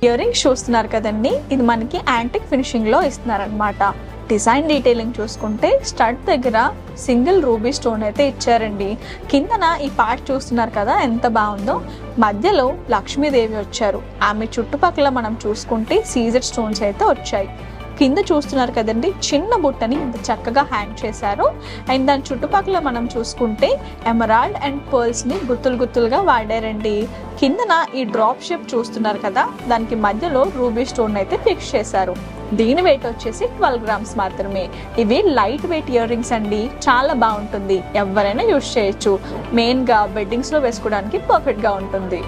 Ear rings చూస్తున్నారు కదండి, ఇది మనకి యాంటిక్ ఫినిషింగ్ లో ఇస్తున్నారనమాట. డిజైన్ డీటెయిలింగ్ చూసుకుంటే స్టడ్ దగ్గర సింగిల్ రూబీ స్టోన్ అయితే ఇచ్చారండి. కిందన ఈ పార్ట్ చూస్తున్నారు కదా ఎంత బాగుందో. మధ్యలో లక్ష్మీదేవి వచ్చారు. ఆమె చుట్టుపక్కల మనం చూసుకుంటే సీజెడ్ స్టోన్స్ అయితే వచ్చాయి. కింద చూస్తున్నారు కదండి, చిన్న బుట్టని ఇంత చక్కగా హ్యాంగ్ చేశారు. అండ్ దాని చుట్టుపక్కల మనం చూసుకుంటే ఎమరాల్డ్ అండ్ పర్ల్స్ ని గుత్తులుగా వాడారండి. కిందన ఈ డ్రాప్ షేప్ చూస్తున్నారు కదా, దానికి మధ్యలో రూబీ స్టోన్ అయితే ఫిక్స్ చేశారు. దీని వెయిట్ వచ్చేసి 12 గ్రామ్స్ మాత్రమే. ఇవి లైట్ వెయిట్ ఇయర్ రింగ్స్ అండి, చాలా బాగుంటుంది. ఎవరైనా యూజ్ చేయొచ్చు. మెయిన్ గా వెడ్డింగ్స్ లో వేసుకోవడానికి పర్ఫెక్ట్ గా ఉంటుంది.